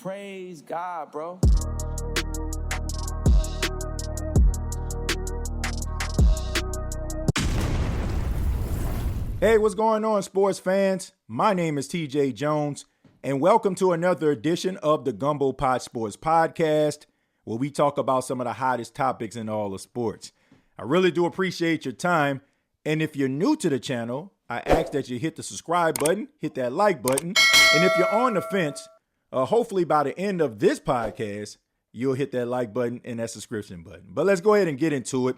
Praise God, bro. Hey, what's going on, sports fans? My name is TJAY Jones, and welcome to another edition of the Gumbo Pot Sports Podcast, where we talk about some of the hottest topics in all of sports. I really do appreciate your time, and if you're new to the channel, I ask that you hit the subscribe button, hit that like button, and if you're on the fence, hopefully by the end of this podcast, you'll hit that like button and that subscription button. But let's go ahead and get into it.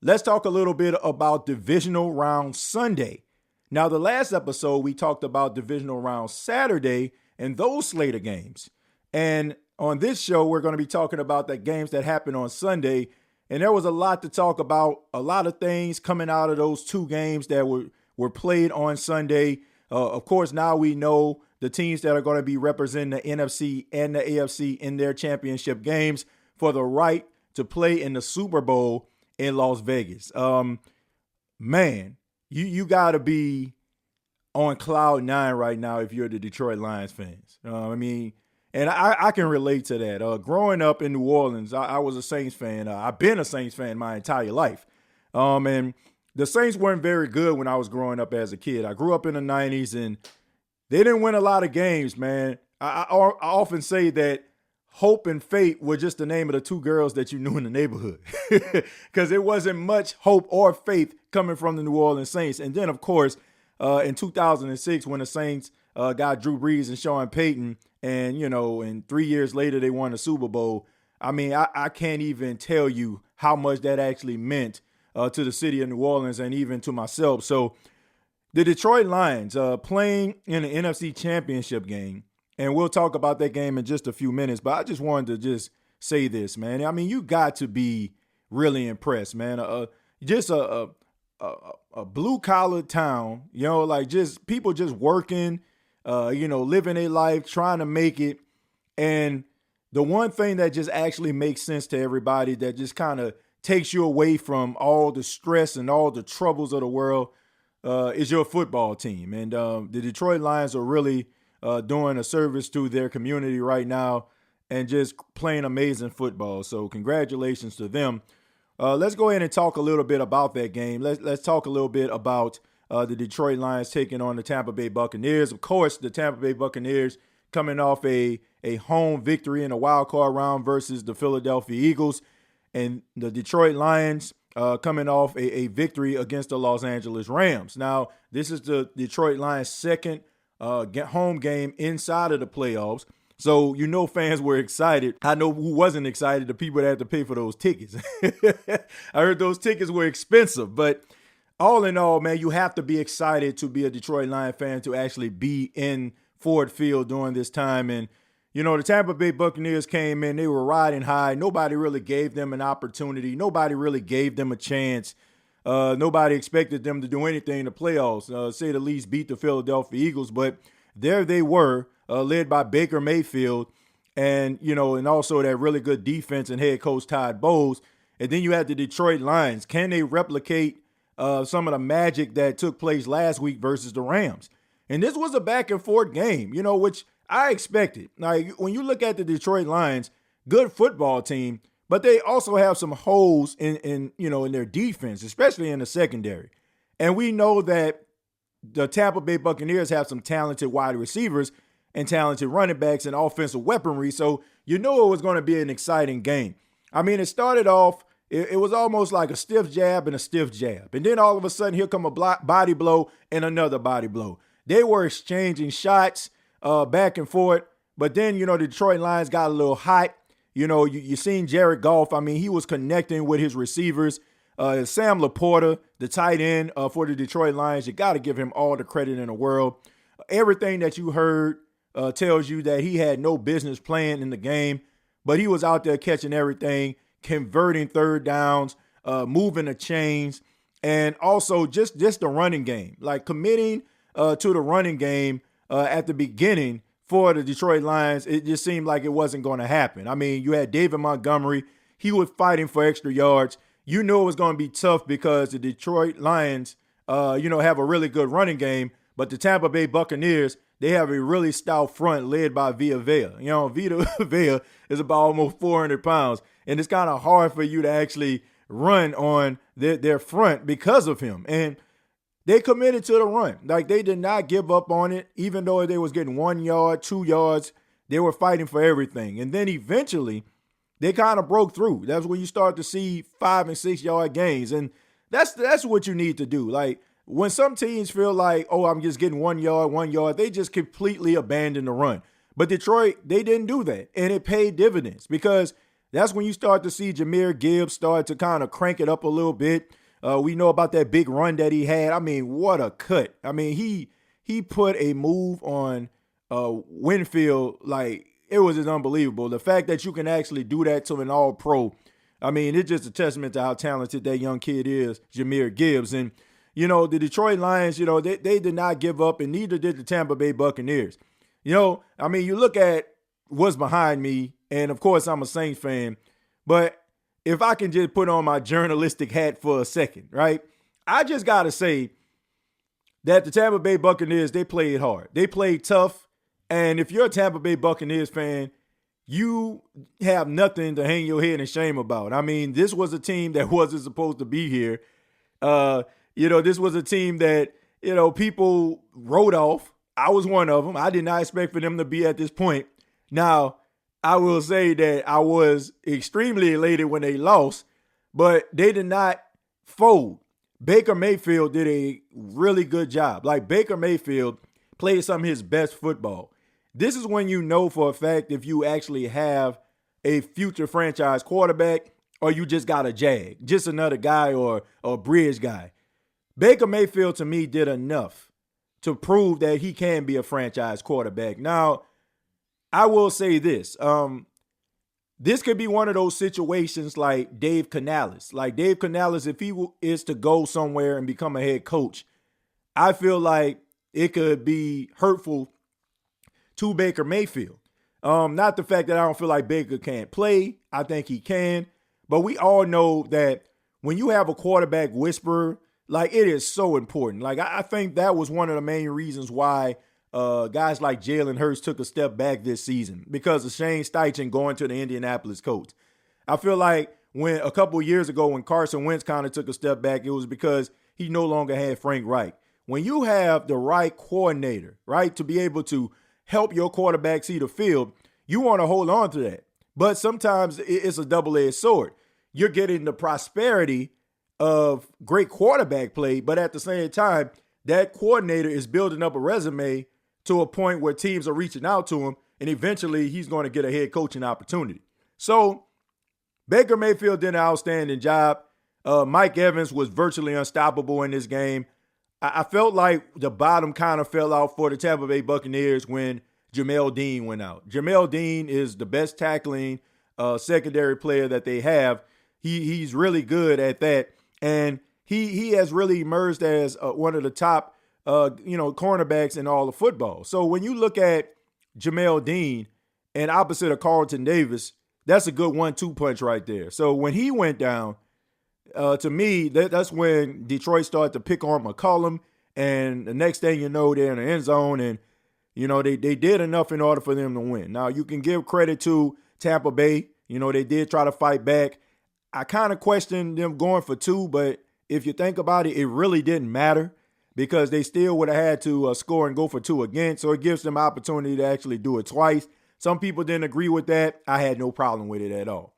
Let's talk a little bit about Divisional Round Sunday. Now, the last episode, we talked about Divisional Round Saturday and those slate of games. And on this show, we're going to be talking about the games that happened on Sunday. And there was a lot to talk about, a lot of things coming out of those two games that were played on Sunday. Of course, now we know the teams that are going to be representing the NFC and the AFC in their championship games for the right to play in the Super Bowl in Las Vegas. Man, you got to be on cloud nine right now if you're the Detroit Lions fans. And I can relate to that. Growing up in New Orleans, I was a Saints fan. I've been a Saints fan my entire life. And the Saints weren't very good when I was growing up as a kid. I grew up in the 90s, and they didn't win a lot of games, man. I often say that hope and fate were just the name of the two girls that you knew in the neighborhood, because there wasn't much hope or faith coming from the New Orleans Saints. And then, of course, in 2006, when the Saints got Drew Brees and Sean Payton, and 3 years later they won the Super Bowl. I mean, I can't even tell you how much that actually meant to the city of New Orleans and even to myself. So the Detroit Lions playing in the NFC Championship game. And we'll talk about that game in just a few minutes. But I just wanted to just say this, man. I mean, you got to be really impressed, man. Just a blue-collar town, like just people just working, living their life, trying to make it. And the one thing that just actually makes sense to everybody that just kind of takes you away from all the stress and all the troubles of the world is your football team. And the Detroit Lions are really doing a service to their community right now and just playing amazing football. So congratulations to them. Let's go ahead and talk a little bit about that game. Let's talk a little bit about the Detroit Lions taking on the Tampa Bay Buccaneers. Of course, the Tampa Bay Buccaneers coming off a home victory in a wild card round versus the Philadelphia Eagles, and the Detroit Lions coming off a victory against the Los Angeles Rams. Now, this is the Detroit Lions' second home game inside of the playoffs. So, fans were excited. I know who wasn't excited, the people that had to pay for those tickets. I heard those tickets were expensive, but all in all, man, you have to be excited to be a Detroit Lion fan to actually be in Ford Field during this time. And, the Tampa Bay Buccaneers came in, they were riding high. Nobody really gave them an opportunity. Nobody really gave them a chance. Nobody expected them to do anything in the playoffs, say the least beat the Philadelphia Eagles. But there they were, led by Baker Mayfield and also that really good defense and head coach Todd Bowles. And then you had the Detroit Lions. Can they replicate some of the magic that took place last week versus the Rams? And this was a back and forth game, which I expected. Like, when you look at the Detroit Lions, good football team, but they also have some holes in their defense, especially in the secondary. And we know that the Tampa Bay Buccaneers have some talented wide receivers and talented running backs and offensive weaponry. So it was going to be an exciting game. I mean, it started off, it was almost like a stiff jab and a stiff jab. And then all of a sudden, here come a body blow and another body blow. They were exchanging shots back and forth. But then, the Detroit Lions got a little hot. You seen Jared Goff. I mean, he was connecting with his receivers. Sam Laporta, the tight end for the Detroit Lions, you got to give him all the credit in the world. Everything that you heard tells you that he had no business playing in the game, but he was out there catching everything, converting third downs, moving the chains, and also just the running game, like committing to the running game at the beginning for the Detroit Lions. It just seemed like it wasn't going to happen. I mean, you had David Montgomery. He was fighting for extra yards. It was going to be tough because the Detroit Lions, have a really good running game, but the Tampa Bay Buccaneers, they have a really stout front led by Vita Vea. You know, Vita Vea is about almost 400 pounds, and it's kind of hard for you to actually run on their front because of him. And they committed to the run. Like, they did not give up on it, even though they was getting 1 yard, 2 yards. They were fighting for everything. And then eventually, they kind of broke through. That's when you start to see 5 and 6 yard gains. And that's what you need to do. Like, when some teams feel like, oh, I'm just getting 1 yard, they just completely abandon the run. But Detroit, they didn't do that. And it paid dividends, because that's when you start to see Jahmyr Gibbs start to kind of crank it up a little bit. We know about that big run that he had. I mean, what a cut. I mean, he put a move on Winfield, like, it was just unbelievable. The fact that you can actually do that to an all-pro, I mean, it's just a testament to how talented that young kid is, Jahmyr Gibbs. And, you know, the Detroit Lions, you know, they did not give up, and neither did the Tampa Bay Buccaneers. You know, I mean, you look at what's behind me, and, of course, I'm a Saints fan, but if I can just put on my journalistic hat for a second, right? I just got to say that the Tampa Bay Buccaneers, they played hard. They played tough. And if you're a Tampa Bay Buccaneers fan, you have nothing to hang your head in shame about. I mean, this was a team that wasn't supposed to be here. You know, this was a team that, you know, people wrote off. I was one of them. I did not expect for them to be at this point. Now, I will say that I was extremely elated when they lost, but they did not fold. Baker Mayfield did a really good job. Like, Baker Mayfield played some of his best football. This is when you know for a fact if you actually have a future franchise quarterback or you just got a jag, just another guy or a bridge guy. Baker Mayfield, to me, did enough to prove that he can be a franchise quarterback. Now, I will say this. This could be one of those situations like Dave Canales. Like, Dave Canales, if he is to go somewhere and become a head coach, I feel like it could be hurtful to Baker Mayfield. Not the fact that I don't feel like Baker can't play. I think he can. But we all know that when you have a quarterback whisperer, like, it is so important. Like, I think that was one of the main reasons why guys like Jalen Hurts took a step back this season, because of Shane Steichen going to the Indianapolis Colts. I feel like when a couple of years ago when Carson Wentz kind of took a step back, it was because he no longer had Frank Reich. When you have the right coordinator, right, to be able to help your quarterback see the field, you want to hold on to that. But sometimes it's a double-edged sword. You're getting the prosperity of great quarterback play, but at the same time, that coordinator is building up a resume to a point where teams are reaching out to him, and eventually he's going to get a head coaching opportunity. So Baker Mayfield did an outstanding job. Mike Evans was virtually unstoppable in this game. I felt like the bottom kind of fell out for the Tampa Bay Buccaneers when Jamel Dean went out. Jamel Dean is the best tackling secondary player that they have. He's really good at that. And he has really emerged as one of the top, cornerbacks in all of football. So when you look at Jamel Dean and opposite of Carlton Davis, that's a good 1-2 punch right there. So when he went down, to me, that's when Detroit started to pick on McCollum. And the next thing you know, they're in the end zone. And, you know, they did enough in order for them to win. Now, you can give credit to Tampa Bay. You know, they did try to fight back. I kind of questioned them going for 2, but if you think about it, it really didn't matter because they still would have had to score and go for 2 again. So it gives them opportunity to actually do it twice. Some people didn't agree with that. I had no problem with it at all.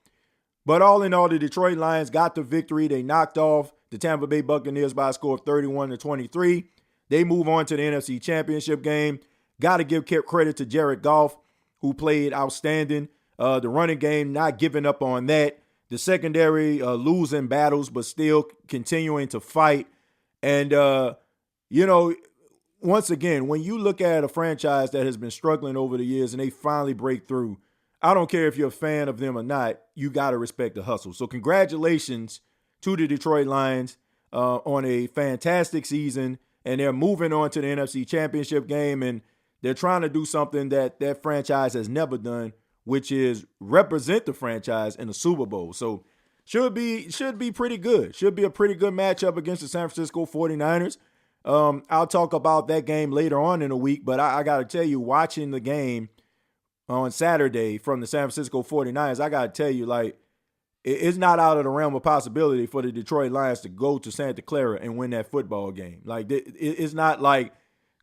But all in all, the Detroit Lions got the victory. They knocked off the Tampa Bay Buccaneers by a score of 31-23. They move on to the NFC Championship game. Got to give credit to Jared Goff, who played outstanding. The running game, not giving up on that. The secondary losing battles, but still continuing to fight. And, once again, when you look at a franchise that has been struggling over the years and they finally break through, I don't care if you're a fan of them or not, you got to respect the hustle. So congratulations to the Detroit Lions on a fantastic season. And they're moving on to the NFC Championship game. And they're trying to do something that franchise has never done, which is represent the franchise in the Super Bowl. So should be pretty good. Should be a pretty good matchup against the San Francisco 49ers. I'll talk about that game later on in the week, but I got to tell you, watching the game on Saturday from the San Francisco 49ers, I got to tell you, like, it's not out of the realm of possibility for the Detroit Lions to go to Santa Clara and win that football game. Like, it's not like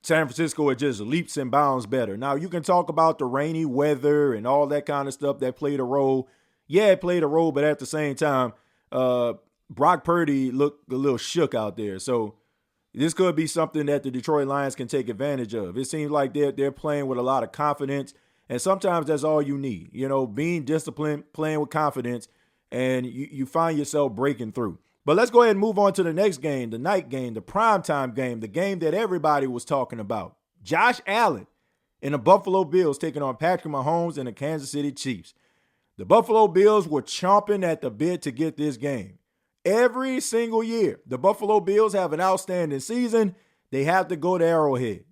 San Francisco is just leaps and bounds better. Now, you can talk about the rainy weather and all that kind of stuff that played a role. Yeah, it played a role, but at the same time, Brock Purdy looked a little shook out there. So this could be something that the Detroit Lions can take advantage of. It seems like they're playing with a lot of confidence, and sometimes that's all you need. You know, being disciplined, playing with confidence, and you find yourself breaking through. But let's go ahead and move on to the next game, the night game, the primetime game, the game that everybody was talking about. Josh Allen and the Buffalo Bills taking on Patrick Mahomes and the Kansas City Chiefs. The Buffalo Bills were chomping at the bit to get this game. Every single year, the Buffalo Bills have an outstanding season. They have to go to Arrowhead.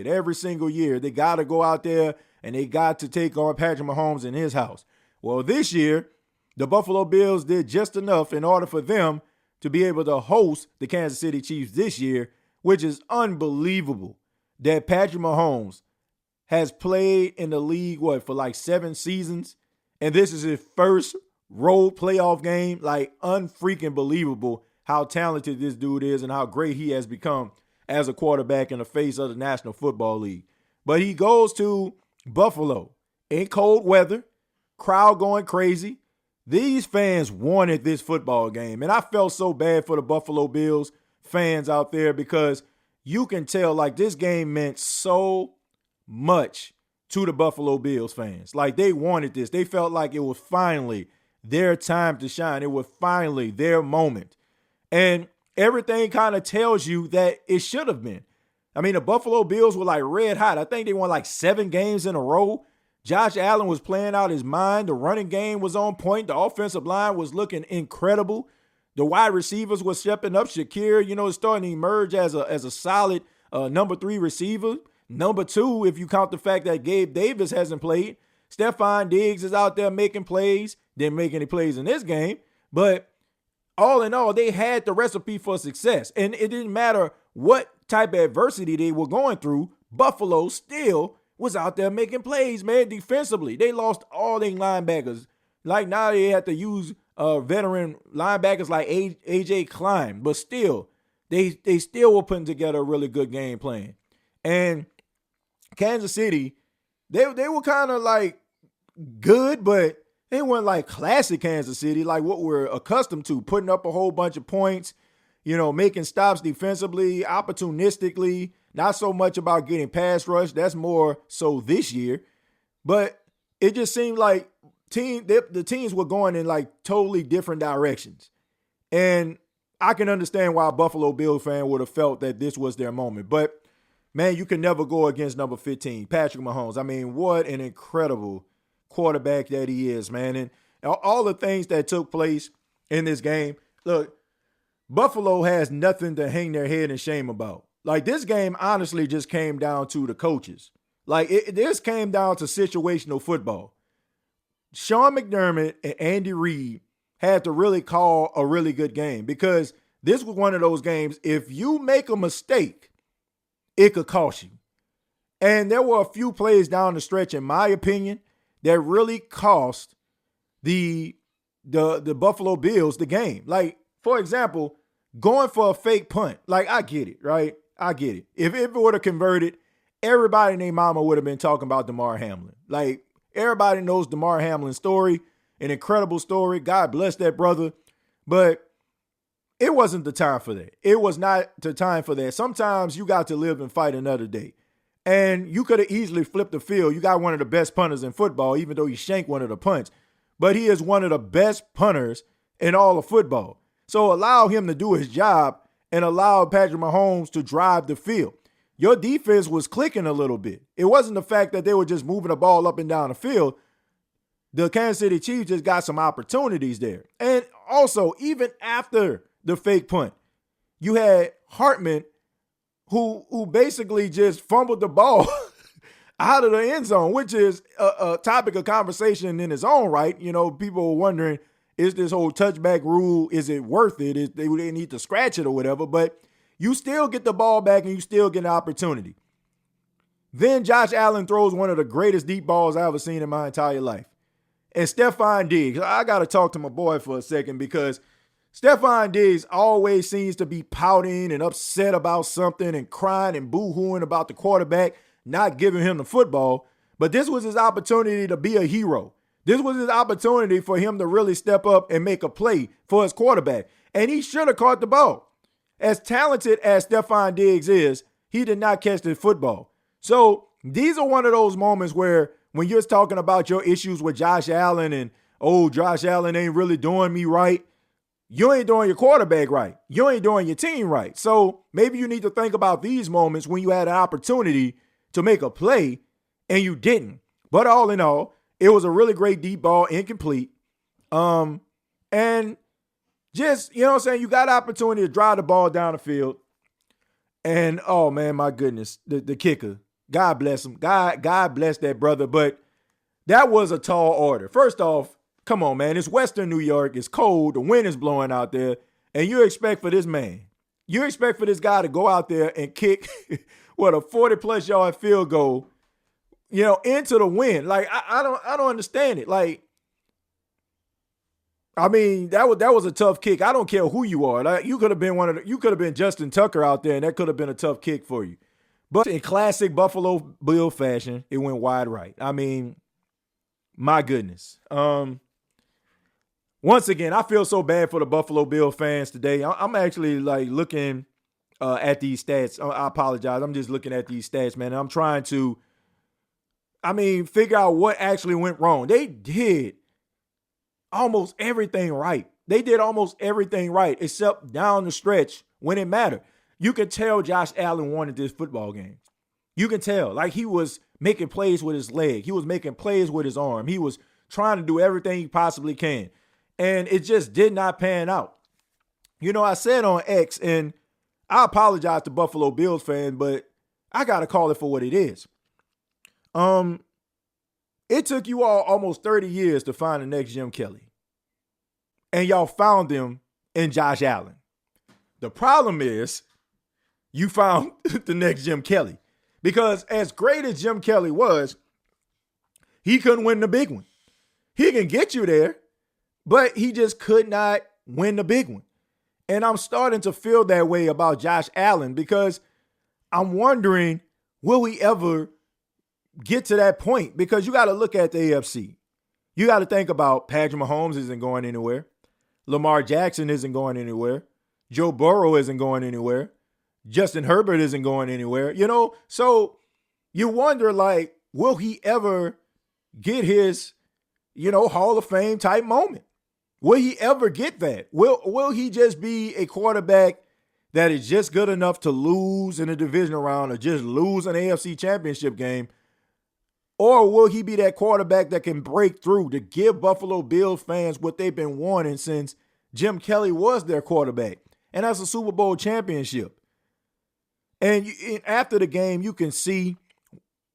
Every single year. They got to go out there and they got to take on Patrick Mahomes in his house. Well, this year, the Buffalo Bills did just enough in order for them to be able to host the Kansas City Chiefs this year, which is unbelievable that Patrick Mahomes has played in the league, for like 7 seasons, and this is his first road playoff game. Like, unfreaking believable how talented this dude is and how great he has become as a quarterback in the face of the National Football League. But he goes to Buffalo in cold weather, crowd going crazy. These fans wanted this football game, and I felt so bad for the Buffalo Bills fans out there because you can tell, like, this game meant so much to the Buffalo Bills fans. Like, they wanted this. They felt like it was finally their time to shine. It was finally their moment. And everything kind of tells you that it should have been. I mean, the Buffalo Bills were like red hot. I think they won like 7 games in a row. Josh Allen was playing out his mind. The running game was on point. The offensive line was looking incredible. The wide receivers were stepping up. Shakir, is starting to emerge as a solid number 3 receiver. Number 2, if you count the fact that Gabe Davis hasn't played. Stephon Diggs is out there making plays. Didn't make any plays in this game. But all in all, they had the recipe for success. And it didn't matter what type of adversity they were going through. Buffalo still was out there making plays, man, defensively. They lost all their linebackers. Like, now they have to use veteran linebackers like A.J. Klein. But still, they still were putting together a really good game plan. And Kansas City, they were kind of like good, but they weren't like classic Kansas City, like what we're accustomed to, putting up a whole bunch of points, making stops defensively, opportunistically. Not so much about getting pass rush. That's more so this year. But it just seemed like the teams were going in like totally different directions. And I can understand why a Buffalo Bills fan would have felt that this was their moment. But, man, you can never go against number 15, Patrick Mahomes. I mean, what an incredible quarterback that he is, man. And all the things that took place in this game. Look, Buffalo has nothing to hang their head in shame about. Like, this game honestly just came down to the coaches. Like, this came down to situational football. Sean McDermott and Andy Reid had to really call a really good game because this was one of those games, if you make a mistake, it could cost you. And there were a few plays down the stretch, in my opinion, that really cost the Buffalo Bills the game. Like, for example, going for a fake punt. Like, I get it, right? I get it. If it would have converted, everybody and their mama would have been talking about Damar Hamlin. Like, everybody knows Damar Hamlin's story, an incredible story. God bless that brother. But it wasn't the time for that. It was not the time for that. Sometimes you got to live and fight another day. And you could have easily flipped the field. You got one of the best punters in football, even though he shanked one of the punts. But he is one of the best punters in all of football. So allow him to do his job and allow Patrick Mahomes to drive the field. Your defense was clicking a little bit. It wasn't the fact that they were just moving the ball up and down the field. The Kansas City Chiefs just got some opportunities there. And also, even after the fake punt, you had Hartman who basically just fumbled the ball out of the end zone, which is a topic of conversation in its own right. People were wondering, is this whole touchback rule, is it worth it? They need to scratch it or whatever. But You still get the ball back and you still get an opportunity. Then Josh Allen throws one of the greatest deep balls I ever seen in my entire life. And Stephon Diggs, I got to talk to my boy for a second because Stephon Diggs always seems to be pouting and upset about something and crying and boo-hooing about the quarterback not giving him the football. But this was his opportunity to be a hero. This was his opportunity for him to really step up and make a play for his quarterback. And he should have caught the ball. As talented as Stephon Diggs is, he did not catch the football. So these are one of those moments where when you're talking about your issues with Josh Allen and, oh, Josh Allen ain't really doing me right, you ain't doing your quarterback right. You ain't doing your team right. So maybe you need to think about these moments when you had an opportunity to make a play and you didn't. But all in all, it was a really great deep ball, incomplete. And just, you know what I'm saying, you got an opportunity to drive the ball down the field. And, oh, man, my goodness, the kicker, God bless him. God bless that brother. But that was a tall order. First off, come on, man. It's Western New York. It's cold. The wind is blowing out there. And you expect for this guy to go out there and kick, a 40-plus yard field goal, into the wind. Like, I don't understand it. Like, I mean, that was a tough kick. I don't care who you are. Like, you could have been Justin Tucker out there, and that could have been a tough kick for you. But in classic Buffalo Bill fashion, it went wide right. I mean, my goodness. Once again, I feel so bad for the Buffalo Bill fans today. I'm actually like looking at these stats. I apologize. I'm just looking at these stats, man. And I'm trying to, figure out what actually went wrong. They did almost everything right. They did almost everything right except down the stretch when it mattered. You could tell Josh Allen wanted this football game. You can tell. Like, he was making plays with his leg. He was making plays with his arm. He was trying to do everything he possibly can. And it just did not pan out. I said on X, and I apologize to Buffalo Bills fans, but I got to call it for what it is. It took you all almost 30 years to find the next Jim Kelly. And y'all found him in Josh Allen. The problem is you found the next Jim Kelly. Because as great as Jim Kelly was, he couldn't win the big one. He can get you there, but he just could not win the big one. And I'm starting to feel that way about Josh Allen because I'm wondering, will we ever get to that point? Because you got to look at the AFC. You got to think about Patrick Mahomes isn't going anywhere. Lamar Jackson isn't going anywhere. Joe Burrow isn't going anywhere. Justin Herbert isn't going anywhere. So you wonder, like, will he ever get his, Hall of Fame type moment? Will he ever get that? Will he just be a quarterback that is just good enough to lose in a divisional round or just lose an AFC Championship game? Or will he be that quarterback that can break through to give Buffalo Bills fans what they've been wanting since Jim Kelly was their quarterback? And that's a Super Bowl championship. And after the game, you can see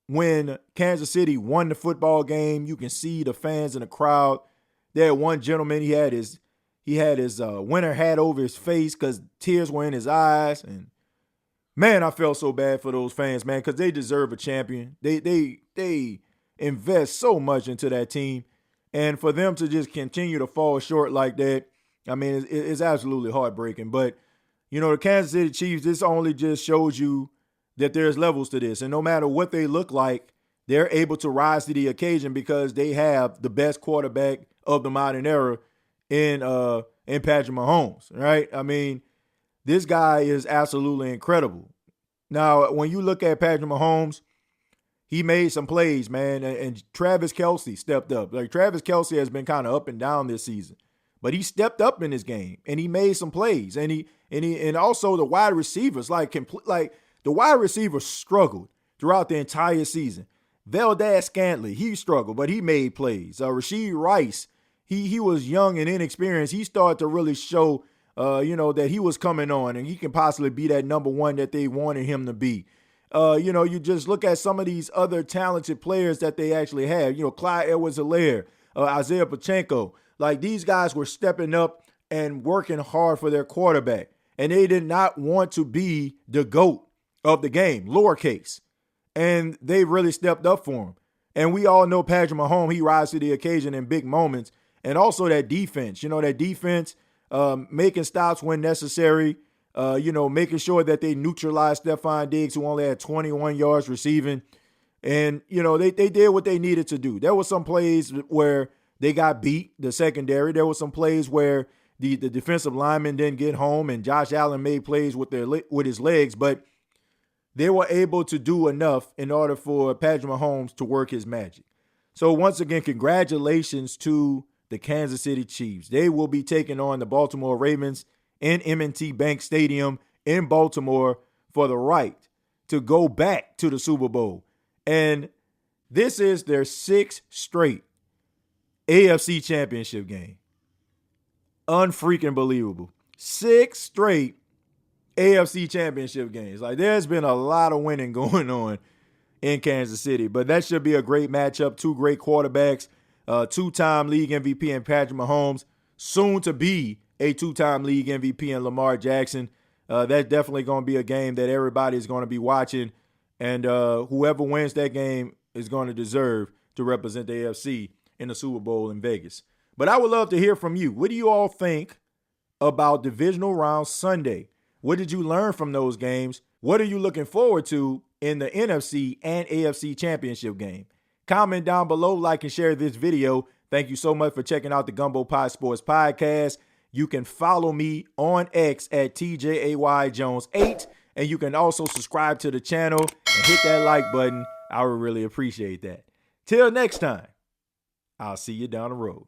when Kansas City won the football game, you can see the fans in the crowd. There had one gentleman, he had his winter hat over his face because tears were in his eyes. And man, I felt so bad for those fans, man, because they deserve a champion. They invest so much into that team. And for them to just continue to fall short like that, it's absolutely heartbreaking. But, the Kansas City Chiefs, this only just shows you that there's levels to this. And no matter what they look like, they're able to rise to the occasion because they have the best quarterback of the modern era in Patrick Mahomes, right? This guy is absolutely incredible. Now, when you look at Patrick Mahomes, he made some plays, man, and Travis Kelce stepped up. Like, Travis Kelce has been kind of up and down this season, but he stepped up in this game and he made some plays. And also the wide receivers, the wide receivers struggled throughout the entire season. Valdez Scantling, he struggled, but he made plays. Rashee Rice, he was young and inexperienced. He started to really show, that he was coming on and he can possibly be that number one that they wanted him to be. You just look at some of these other talented players that they actually have. Clyde Edwards-Helaire, Isaiah Pacheco. Like, these guys were stepping up and working hard for their quarterback. and they did not want to be the GOAT of the game, lowercase. And they really stepped up for him. And we all know Patrick Mahomes, he rises to the occasion in big moments. And also that defense, making stops when necessary, making sure that they neutralize Stephon Diggs, who only had 21 yards receiving. And, they did what they needed to do. There were some plays where they got beat, the secondary. There were some plays where the defensive linemen didn't get home, and Josh Allen made plays with his legs, but they were able to do enough in order for Patrick Mahomes to work his magic. So once again, congratulations to the Kansas City Chiefs. They will be taking on the Baltimore Ravens in M&T Bank Stadium in Baltimore for the right to go back to the Super Bowl. And this is their 6th straight AFC Championship game. Unfreaking believable. 6 straight AFC Championship games. Like, there's been a lot of winning going on in Kansas City, but that should be a great matchup. 2 great quarterbacks, 2-time league MVP in Patrick Mahomes, soon to be a 2-time league MVP in Lamar Jackson. That's definitely going to be a game that everybody is going to be watching, and whoever wins that game is going to deserve to represent the AFC in the Super Bowl in Vegas. But I would love to hear from you. What do you all think about Divisional Round Sunday? What did you learn from those games? What are you looking forward to in the NFC and AFC Championship game? Comment down below, like and share this video. Thank you so much for checking out the Gumbo Pot Sports Podcast. You can follow me on X at TJAY Jones 8, and you can also subscribe to the channel and hit that like button. I would really appreciate that. Till next time, I'll see you down the road.